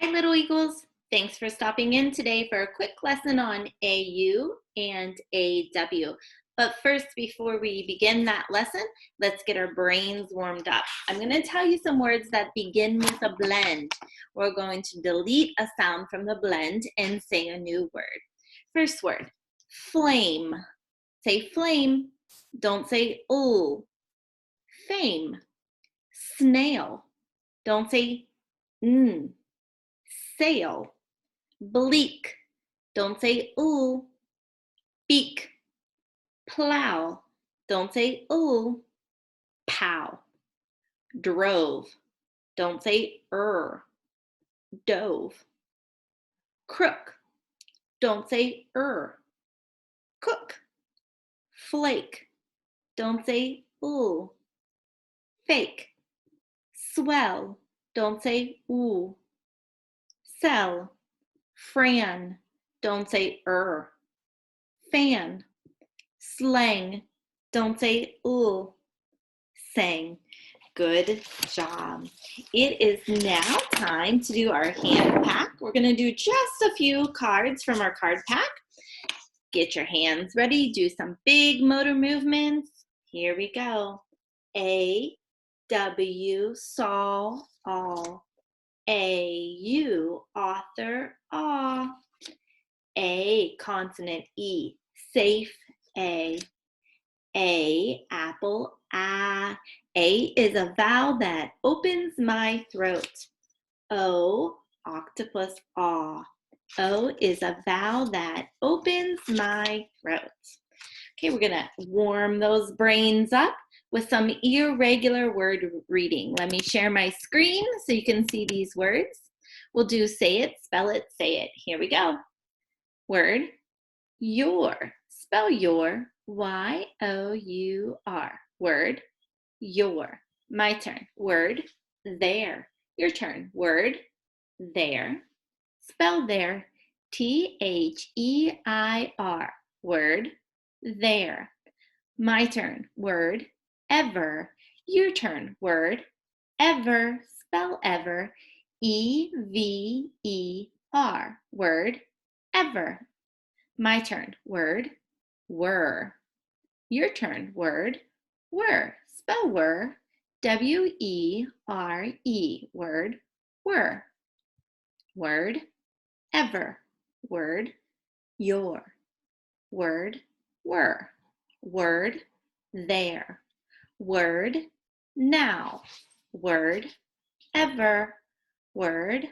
Hi, Little Eagles. Thanks for stopping in today for a quick lesson on AU and AW. But first, before we begin that lesson, let's get our brains warmed up. I'm going to tell you some words that begin with a blend. We're going to delete a sound from the blend and say a new word. First word, flame. Say flame. Don't say ooh. Fame. Snail. Don't say sail. Bleak. Don't say ooh. Beak. Plow. Don't say ooh. Pow. Drove. Don't say Dove. Crook. Don't say Cook. Flake. Don't say ooh. Fake. Swell. Don't say ooh. Sell. Fran. Don't say Fan. Slang. Don't say ooh. Sang. Good job. It is now time to do our hand pack. We're going to do just a few cards from our card pack. Get your hands ready. Do some big motor movements. Here we go. A, W, saw, all. A, U, author, aw. A, consonant, E, safe, A, apple, ah. A is a vowel that opens my throat. O, octopus, aw. O is a vowel that opens my throat. Okay, we're gonna warm those brains up with some irregular word reading. Let me share my screen so you can see these words. We'll do say it, spell it, say it. Here we go. Word, your. Spell your, Y-O-U-R. Word, your. My turn. Word, there. Your turn. Word, there. Spell there, T-H-E-I-R. Word, there. My turn. Word, ever. Your turn. Word, ever. Spell ever, E-V-E-R. Word, ever. My turn. Word, were. Your turn. Word, were. Spell were, W-E-R-E. Word, were. Word, ever. Word, your. Word, were. Word, there. Word, now. Word, ever. Word,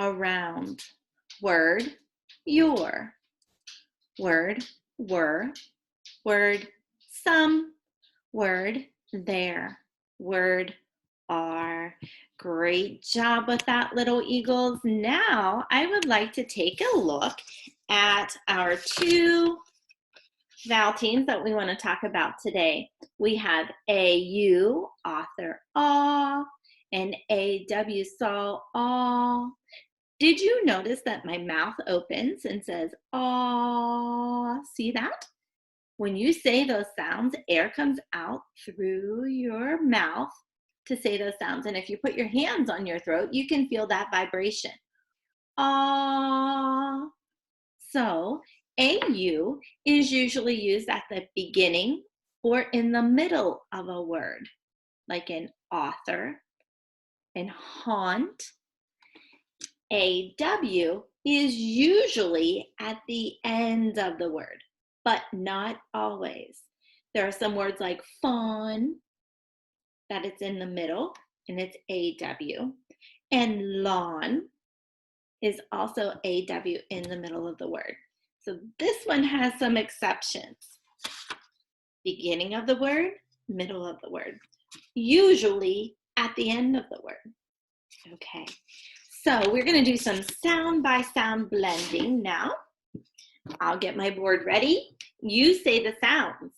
around. Word, your. Word, were. Word, some. Word, there. Word, are. Great job with that, little eagles. Now I would like to take a look at our two vowel teams that we want to talk about today. We have AU, author, aw, and AW, saw, aw. Did you notice that my mouth opens and says, aw? See that? When you say those sounds, air comes out through your mouth to say those sounds. And if you put your hands on your throat, you can feel that vibration. Ah. So AU is usually used at the beginning or in the middle of a word, like in author and haunt. AW is usually at the end of the word, but not always. There are some words like fawn, that it's in the middle, and it's AW. And lawn is also AW in the middle of the word. So this one has some exceptions. Beginning of the word, middle of the word. Usually at the end of the word. Okay, so we're gonna do some sound by sound blending now. I'll get my board ready. You say the sounds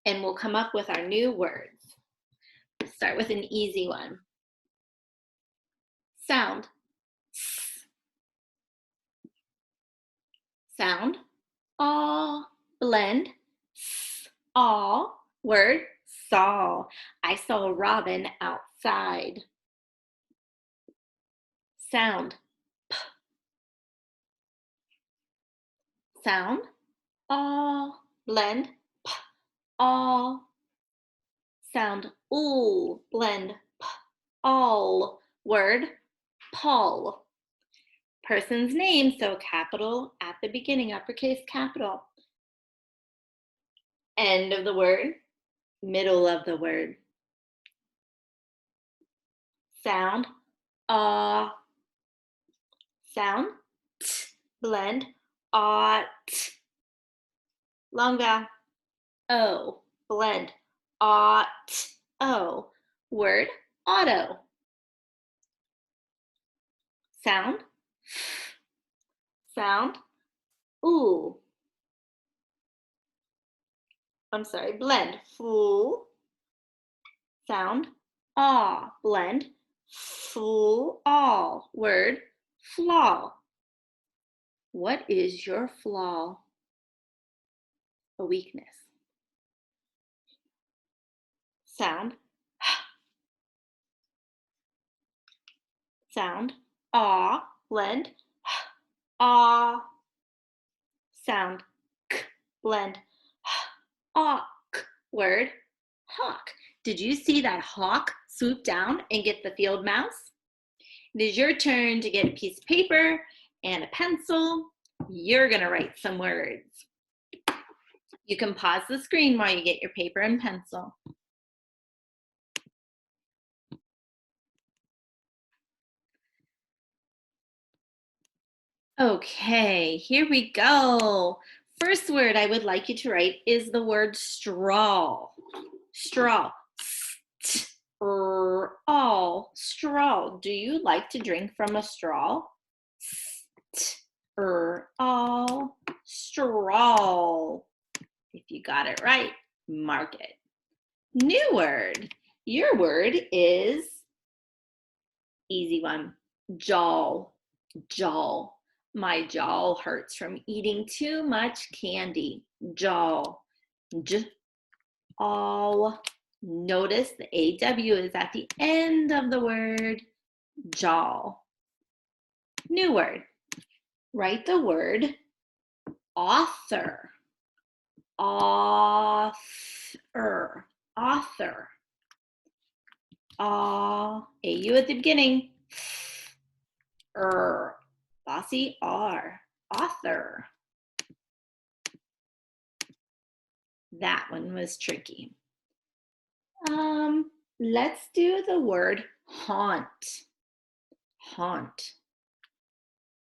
and we'll come up with our new words. Start with an easy one. Sound. Sound. All. Blend. All. Word. Saw. I saw Robin outside. Sound, sound, all, blend, p, all. Sound, ooh, blend, p, all. Word, Paul. Person's name, so capital at the beginning, uppercase capital. End of the word, middle of the word. Sound, ah. Sound, t, blend, ought. Long vowel, o, blend, ought, o. Word, auto. Sound, sound, ooh. I'm sorry, blend, fool. Sound, ah, blend, fool, all. Word, flaw. What is your flaw? A weakness. Sound, sound, ah, blend, ah. Sound, k, blend, hawk. Word, hawk. Did you see that hawk swoop down and get the field mouse? It is your turn to get a piece of paper and a pencil. You're gonna write some words. You can pause the screen while you get your paper and pencil. Okay, here we go. First word I would like you to write is the word straw. Straw. All. Straw. Do you like to drink from a straw? All. Straw. If you got it right, mark it. New word. Your word is easy one. Jaw. Jaw. My jaw hurts from eating too much candy. Jaw. All. Notice the AW is at the end of the word jaw. New word. Write the word author. Author. Author. AU at the beginning. Bossy R. Author. That one was tricky. Let's do the word haunt. Haunt.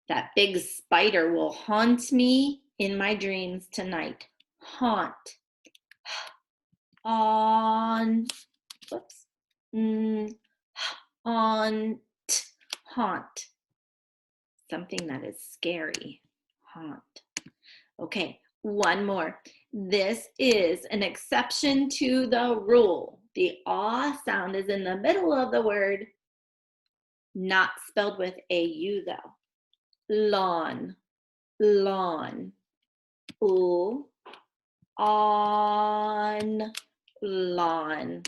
That big spider will haunt me in my dreams tonight. Haunt. On. Whoops. Haunt. Haunt. Something that is scary. Haunt. Okay, one more. This is an exception to the rule. The ah sound is in the middle of the word, not spelled with AU though. Lawn, lawn. Ooh, on, lawn.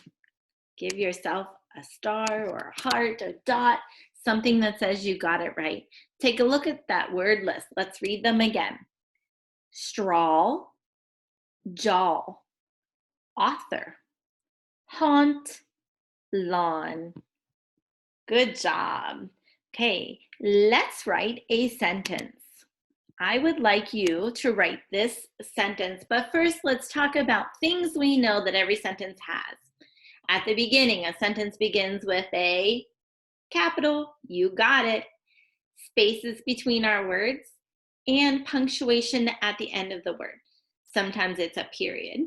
Give yourself a star or a heart, a dot, something that says you got it right. Take a look at that word list. Let's read them again. Straw, jaw, author, haunt, lawn. Good job. Okay, let's write a sentence. I would like you to write this sentence, but first let's talk about things we know that every sentence has. At the beginning, a sentence begins with a capital, you got it, spaces between our words, and punctuation at the end of the word. Sometimes it's a period.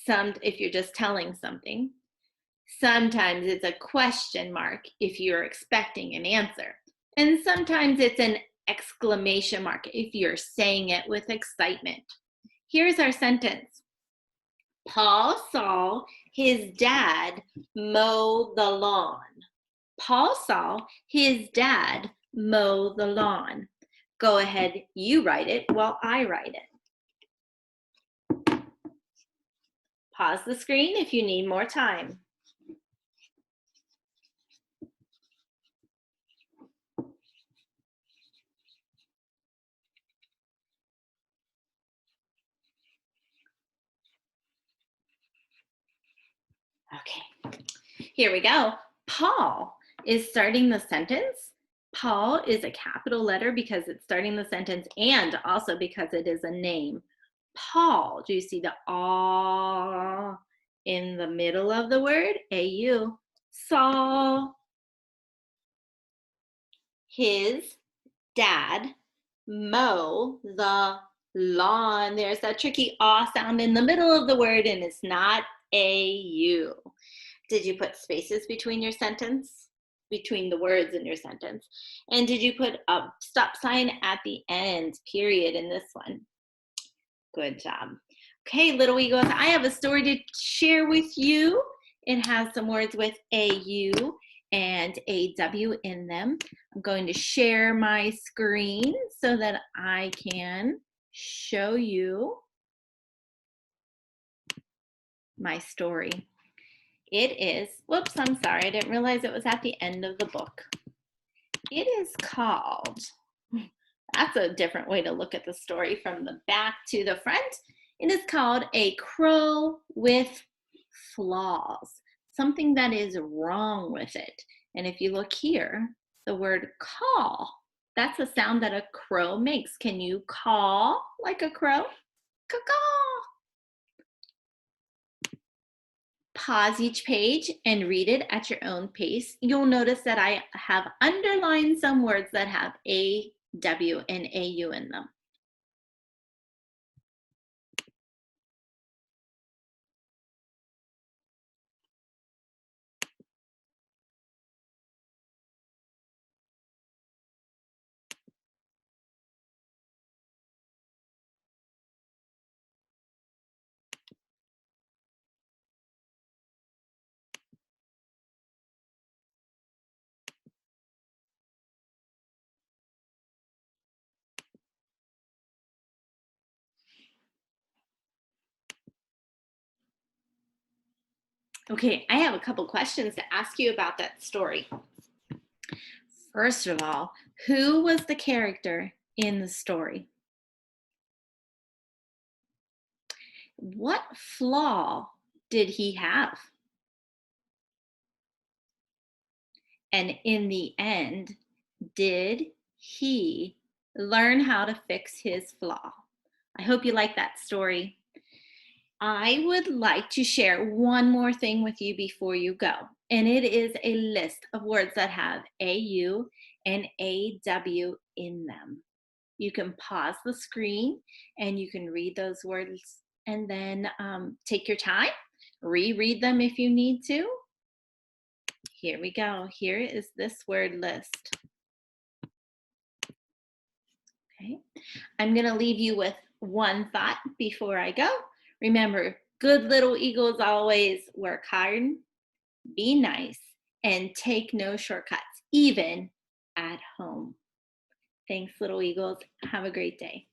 If you're just telling something. Sometimes it's a question mark if you're expecting an answer. And sometimes it's an exclamation mark if you're saying it with excitement. Here's our sentence. Paul saw his dad mow the lawn. Paul saw his dad mow the lawn. Go ahead, you write it while I write it. Pause the screen if you need more time. Here we go. Paul is starting the sentence. Paul is a capital letter because it's starting the sentence and also because it is a name. Paul, do you see the ah in the middle of the word? A-U. Saw his dad mow the lawn. There's that tricky ah sound in the middle of the word and it's not A-U. Did you put spaces between your sentence? Between the words in your sentence? And did you put a stop sign at the end, period, in this one? Good job. Okay, little eagles, I have a story to share with you. It has some words with A-U and A-W in them. I'm going to share my screen so that I can show you my story. It is, whoops, I'm sorry, I didn't realize it was at the end of the book. It is called, that's a different way to look at the story from the back to the front. It is called A Crow with Flaws, something that is wrong with it. And if you look here, the word call, that's a sound that a crow makes. Can you call like a crow? Caw-caw. Pause each page and read it at your own pace. You'll notice that I have underlined some words that have A, W, and A-U in them. Okay, I have a couple questions to ask you about that story. First of all, who was the character in the story? What flaw did he have? And in the end, did he learn how to fix his flaw? I hope you like that story. I would like to share one more thing with you before you go, and it is a list of words that have A-U and A-W in them. You can pause the screen and you can read those words and then take your time, reread them if you need to. Here we go. Here is this word list. Okay, I'm going to leave you with one thought before I go. Remember, good little eagles always work hard, be nice, and take no shortcuts, even at home. Thanks, little eagles. Have a great day.